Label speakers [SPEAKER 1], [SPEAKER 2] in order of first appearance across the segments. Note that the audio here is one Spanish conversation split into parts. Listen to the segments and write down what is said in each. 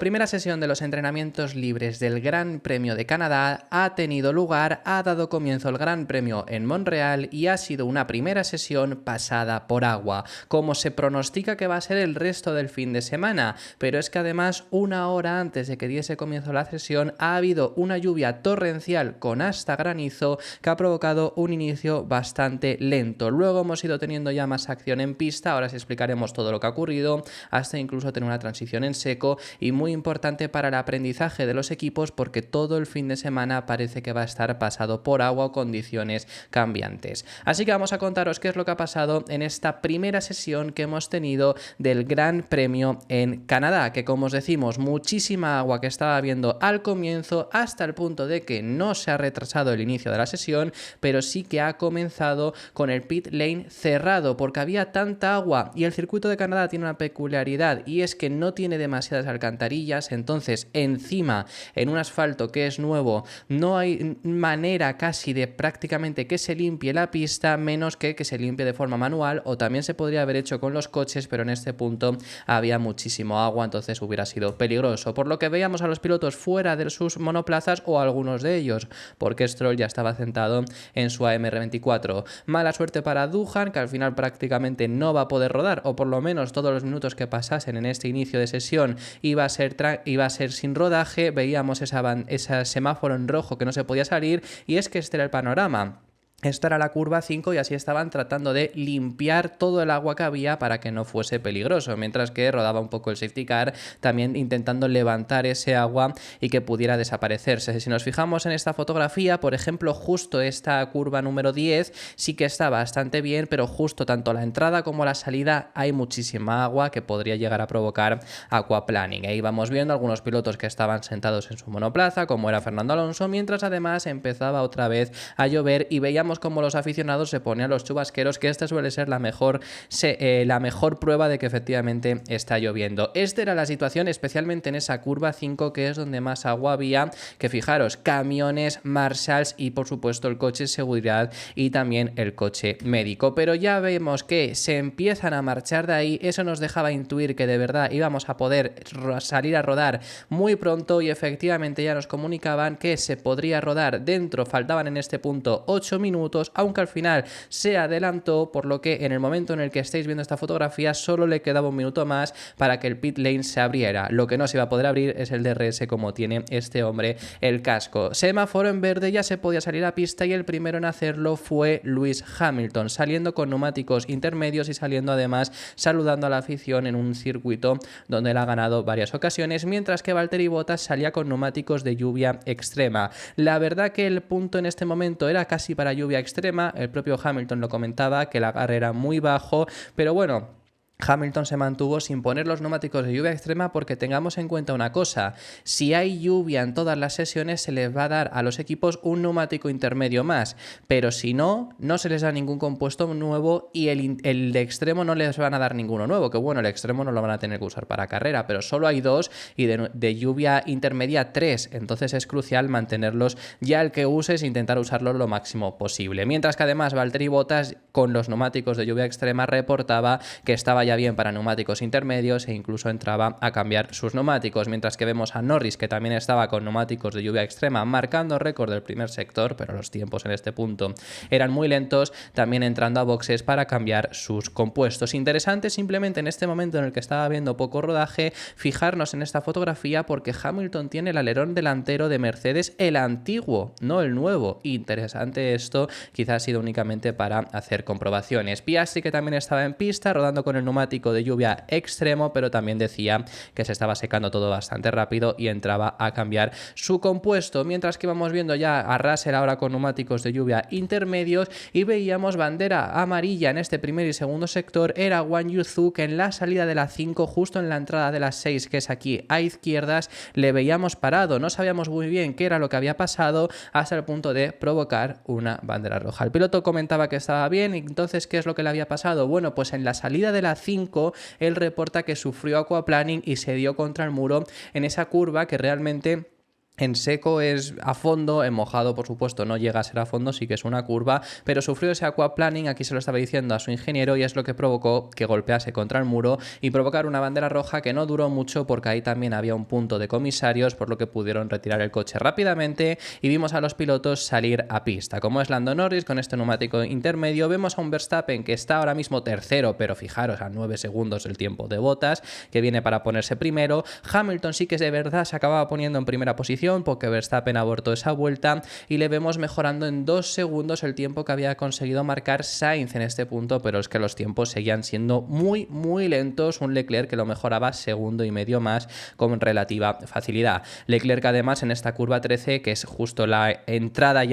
[SPEAKER 1] primera sesión de los entrenamientos libres del Gran Premio de Canadá ha tenido lugar, ha dado comienzo el Gran Premio en Montreal y ha sido una primera sesión pasada por agua, como se pronostica que va a ser el resto del fin de semana, pero es que además una hora antes de que diese comienzo la sesión ha habido una lluvia torrencial con hasta granizo que ha provocado un inicio bastante lento. Luego hemos ido teniendo ya más acción en pista, ahora os explicaremos todo lo que ha ocurrido, hasta incluso tener una transición en seco y muy importante para el aprendizaje de los equipos porque todo el fin de semana parece que va a estar pasado por agua o condiciones cambiantes. Así que vamos a contaros qué es lo que ha pasado en esta primera sesión que hemos tenido del Gran Premio en Canadá, que como os decimos, muchísima agua que estaba habiendo al comienzo hasta el punto de que no se ha retrasado el inicio de la sesión, pero sí que ha comenzado con el pit lane cerrado porque había tanta agua y el circuito de Canadá tiene una peculiaridad y es que no tiene demasiadas alcantarillas, entonces encima en un asfalto que es nuevo no hay manera casi de prácticamente que se limpie la pista, menos que se limpie de forma manual, o también se podría haber hecho con los coches, pero en este punto había muchísimo agua, entonces hubiera sido peligroso, por lo que veíamos a los pilotos fuera de sus monoplazas o algunos de ellos, porque Stroll ya estaba sentado en su AMR24. Mala suerte para Doohan, que al final prácticamente no va a poder rodar, o por lo menos todos los minutos que pasasen en este inicio de sesión iba a ser sin rodaje. Veíamos ese semáforo en rojo que no se podía salir, y es que este era el panorama. Esta era la curva 5 y así estaban tratando de limpiar todo el agua que había para que no fuese peligroso, mientras que rodaba un poco el safety car, también intentando levantar ese agua y que pudiera desaparecerse. Si nos fijamos en esta fotografía, por ejemplo, justo esta curva número 10 sí que está bastante bien, pero justo tanto la entrada como la salida hay muchísima agua que podría llegar a provocar aquaplaning. Ahí vamos viendo algunos pilotos que estaban sentados en su monoplaza, como era Fernando Alonso, mientras además empezaba otra vez a llover y veíamos como los aficionados se ponían los chubasqueros, que esta suele ser la mejor prueba de que efectivamente está lloviendo. Esta era la situación, especialmente en esa curva 5, que es donde más agua había, que fijaros, camiones, marshals y por supuesto el coche de seguridad y también el coche médico. Pero ya vemos que se empiezan a marchar de ahí, eso nos dejaba intuir que de verdad íbamos a poder salir a rodar muy pronto y efectivamente ya nos comunicaban que se podría rodar dentro, faltaban en este punto 8 minutos, aunque al final se adelantó, por lo que en el momento en el que estáis viendo esta fotografía solo le quedaba un minuto más para que el pit lane se abriera. Lo que no se iba a poder abrir es el DRS como tiene este hombre el casco. Semáforo en verde, ya se podía salir a pista y el primero en hacerlo fue Lewis Hamilton, saliendo con neumáticos intermedios y saliendo además saludando a la afición en un circuito donde él ha ganado varias ocasiones, mientras que Valtteri Bottas salía con neumáticos de lluvia extrema. La verdad que el punto en este momento era casi para lluvia extrema, el propio Hamilton lo comentaba, que el agarre era muy bajo, pero bueno, Hamilton se mantuvo sin poner los neumáticos de lluvia extrema porque tengamos en cuenta una cosa, si hay lluvia en todas las sesiones se les va a dar a los equipos un neumático intermedio más, pero si no, no se les da ningún compuesto nuevo y el de extremo no les van a dar ninguno nuevo, que bueno, el extremo no lo van a tener que usar para carrera, pero solo hay 2 y de lluvia intermedia 3, entonces es crucial mantenerlos ya el que uses e intentar usarlos lo máximo posible, mientras que además Valtteri Bottas con los neumáticos de lluvia extrema reportaba que estaba ya bien para neumáticos intermedios e incluso entraba a cambiar sus neumáticos, mientras que vemos a Norris, que también estaba con neumáticos de lluvia extrema marcando récord del primer sector, pero los tiempos en este punto eran muy lentos, también entrando a boxes para cambiar sus compuestos. Interesante simplemente en este momento en el que estaba viendo poco rodaje fijarnos en esta fotografía porque Hamilton tiene el alerón delantero de Mercedes, el antiguo, no el nuevo. Interesante esto, quizás ha sido únicamente para hacer comprobaciones. Piastri, que también estaba en pista rodando con el neumático de lluvia extremo, pero también decía que se estaba secando todo bastante rápido y entraba a cambiar su compuesto, mientras que íbamos viendo ya a Russell ahora con neumáticos de lluvia intermedios y veíamos bandera amarilla en este primer y segundo sector, era Guan Yu Zhou, que en la salida de la 5, justo en la entrada de la 6, que es aquí a izquierdas, le veíamos parado, no sabíamos muy bien qué era lo que había pasado hasta el punto de provocar una bandera roja. El piloto comentaba que estaba bien, y entonces ¿qué es lo que le había pasado? Bueno, pues en la salida de la 5 él reporta que sufrió aquaplaning y se dio contra el muro en esa curva que realmente En seco es a fondo, en mojado por supuesto no llega a ser a fondo, sí que es una curva, pero sufrió ese aquaplaning, aquí se lo estaba diciendo a su ingeniero y es lo que provocó que golpease contra el muro y provocar una bandera roja que no duró mucho porque ahí también había un punto de comisarios, por lo que pudieron retirar el coche rápidamente y vimos a los pilotos salir a pista. Como es Lando Norris con este neumático intermedio, vemos a un Verstappen que está ahora mismo tercero, pero fijaros a 9 segundos el tiempo de Bottas, que viene para ponerse primero. Hamilton sí que de verdad se acababa poniendo en primera posición porque Verstappen abortó esa vuelta y le vemos mejorando en 2 segundos el tiempo que había conseguido marcar Sainz en este punto, pero es que los tiempos seguían siendo muy lentos, un Leclerc que lo mejoraba segundo y medio más con relativa facilidad. Leclerc además en esta curva 13, que es justo la entrada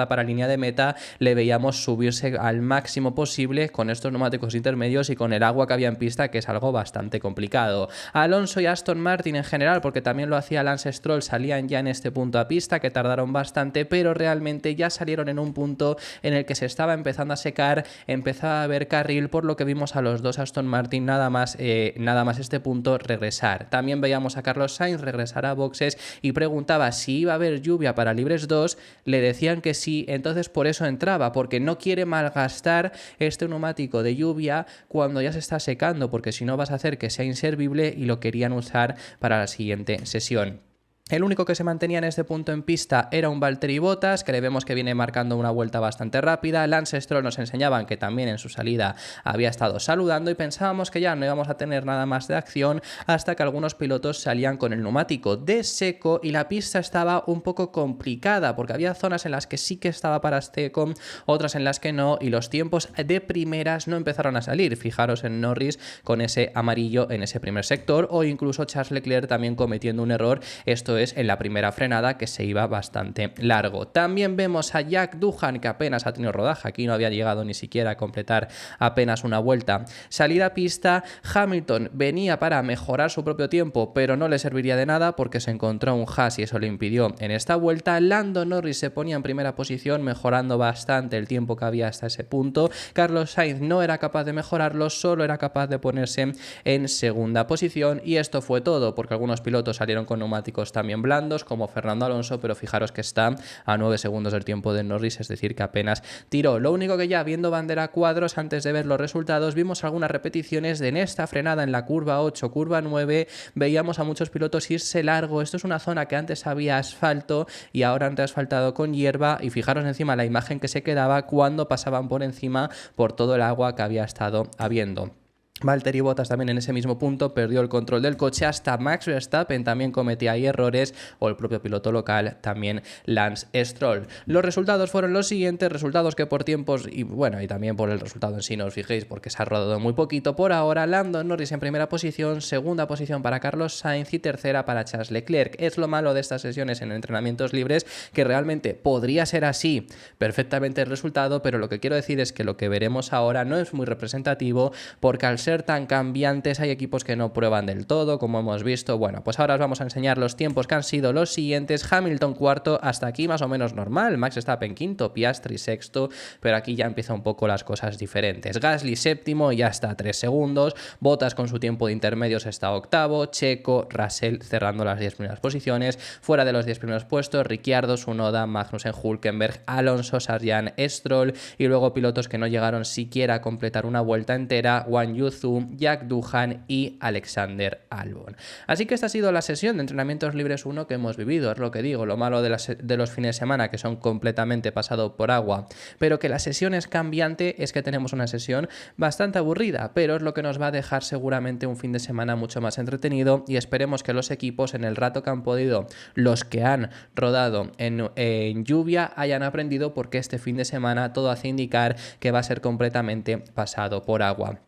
[SPEAKER 1] para línea de meta, le veíamos subirse al máximo posible con estos neumáticos intermedios y con el agua que había en pista, que es algo bastante complicado. Alonso y Aston Martin en general, porque también lo hacía Lance Stroll, salían ya en este punto a pista, que tardaron bastante, pero realmente ya salieron en un punto en el que se estaba empezando a secar, empezaba a haber carril, por lo que vimos a los dos Aston Martin nada más este punto regresar. También veíamos a Carlos Sainz regresar a boxes y preguntaba si iba a haber lluvia para libres 2, le decían que sí, entonces por eso entraba, porque no quiere malgastar este neumático de lluvia cuando ya se está secando, porque si no vas a hacer que sea inservible y lo querían usar para la siguiente sesión. El único que se mantenía en este punto en pista era un Valtteri Bottas, que le vemos que viene marcando una vuelta bastante rápida. Lance Stroll nos enseñaban que también en su salida había estado saludando y pensábamos que ya no íbamos a tener nada más de acción hasta que algunos pilotos salían con el neumático de seco y la pista estaba un poco complicada porque había zonas en las que sí que estaba para seco, otras en las que no, y los tiempos de primeras no empezaron a salir. Fijaros en Norris con ese amarillo en ese primer sector, o incluso Charles Leclerc también cometiendo un error, esto es en la primera frenada, que se iba bastante largo. También vemos a Jack Doohan, que apenas ha tenido rodaje, aquí no había llegado ni siquiera a completar apenas una vuelta. Salir a pista, Hamilton venía para mejorar su propio tiempo, pero no le serviría de nada porque se encontró un Haas y eso le impidió en esta vuelta. Lando Norris se ponía en primera posición, mejorando bastante el tiempo que había hasta ese punto. Carlos Sainz no era capaz de mejorarlo, solo era capaz de ponerse en segunda posición, y esto fue todo, porque algunos pilotos salieron con neumáticos también blandos, como Fernando Alonso, pero fijaros que está a 9 segundos del tiempo de Norris, es decir, que apenas tiró. Lo único que ya viendo bandera a cuadros, antes de ver los resultados, vimos algunas repeticiones de en esta frenada en la curva 8, curva 9, veíamos a muchos pilotos irse largo. Esto es una zona que antes había asfalto y ahora han reasfaltado con hierba, y fijaros encima la imagen que se quedaba cuando pasaban por encima por todo el agua que había estado habiendo. Valtteri Bottas también en ese mismo punto perdió el control del coche, hasta Max Verstappen también cometía ahí errores, o el propio piloto local, también Lance Stroll. Los resultados fueron los siguientes, resultados que por tiempos y también por el resultado en sí no os fijéis porque se ha rodado muy poquito. Por ahora, Lando Norris en primera posición, segunda posición para Carlos Sainz y tercera para Charles Leclerc. Es lo malo de estas sesiones en entrenamientos libres, que realmente podría ser así perfectamente el resultado, pero lo que quiero decir es que lo que veremos ahora no es muy representativo, porque al ser tan cambiantes hay equipos que no prueban del todo, como hemos visto. Bueno, pues ahora os vamos a enseñar los tiempos que han sido los siguientes. Hamilton cuarto, hasta aquí más o menos normal. Max Verstappen quinto, Piastri sexto, pero aquí ya empieza un poco las cosas diferentes. Gasly séptimo, ya está a 3 segundos. Bottas con su tiempo de intermedios está octavo. Checo, Russell cerrando las 10 primeras posiciones. Fuera de los 10 primeros puestos, Ricciardo, Tsunoda, Magnussen, Hülkenberg, Alonso, Sargent, Stroll, y luego pilotos que no llegaron siquiera a completar una vuelta entera: Guan Yu Zhou, Jack Doohan y Alexander Albon. Así que esta ha sido la sesión de entrenamientos libres 1 que hemos vivido. Es lo que digo, lo malo de los fines de semana, que son completamente pasado por agua, pero que la sesión es cambiante, es que tenemos una sesión bastante aburrida, pero es lo que nos va a dejar seguramente un fin de semana mucho más entretenido, y esperemos que los equipos en el rato que han podido, los que han rodado en lluvia, hayan aprendido, porque este fin de semana todo hace indicar que va a ser completamente pasado por agua.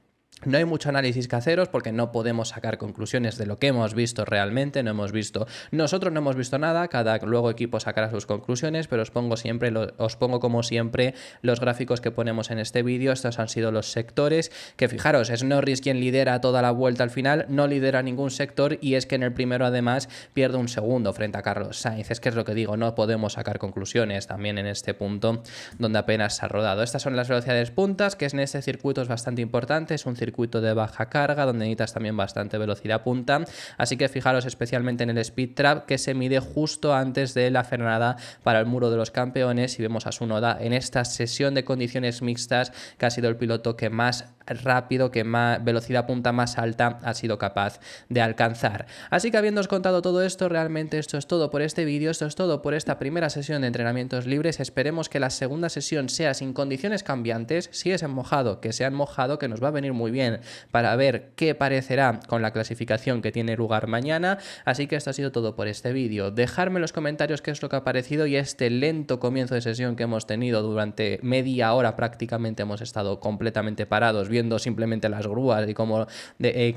[SPEAKER 1] No hay mucho análisis que haceros porque no podemos sacar conclusiones de lo que hemos visto realmente, nosotros no hemos visto nada, cada luego equipo sacará sus conclusiones, pero os pongo como siempre los gráficos que ponemos en este vídeo. Estos han sido los sectores, que fijaros, es Norris quien lidera toda la vuelta al final, no lidera ningún sector, y es que en el primero además pierde un segundo frente a Carlos Sainz. Es que es lo que digo, no podemos sacar conclusiones también en este punto donde apenas se ha rodado. Estas son las velocidades puntas, que en este circuito es bastante importante, es un circuito circuito de baja carga, donde necesitas también bastante velocidad punta, así que fijaros especialmente en el speed trap, que se mide justo antes de la frenada para el muro de los campeones, y vemos a Tsunoda en esta sesión de condiciones mixtas que ha sido el piloto que más rápido, que más velocidad punta más alta ha sido capaz de alcanzar. Así que habiéndoos contado todo esto, realmente esto es todo por este vídeo, esto es todo por esta primera sesión de entrenamientos libres. Esperemos que la segunda sesión sea sin condiciones cambiantes, si es en mojado, que sea en mojado, que nos va a venir muy bien para ver qué parecerá con la clasificación que tiene lugar mañana. Así que esto ha sido todo por este vídeo. Dejadme en los comentarios qué es lo que ha parecido y este lento comienzo de sesión que hemos tenido durante media hora prácticamente. Hemos estado completamente parados viendo simplemente las grúas y cómo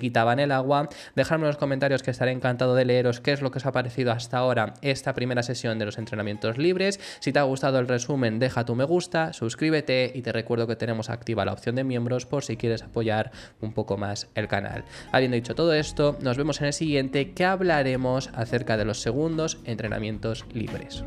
[SPEAKER 1] quitaban el agua. Dejadme en los comentarios, que estaré encantado de leeros qué es lo que os ha parecido hasta ahora esta primera sesión de los entrenamientos libres. Si te ha gustado el resumen, deja tu me gusta, suscríbete y te recuerdo que tenemos activa la opción de miembros por si quieres apoyar un poco más el canal. Habiendo dicho todo esto, nos vemos en el siguiente, que hablaremos acerca de los segundos entrenamientos libres.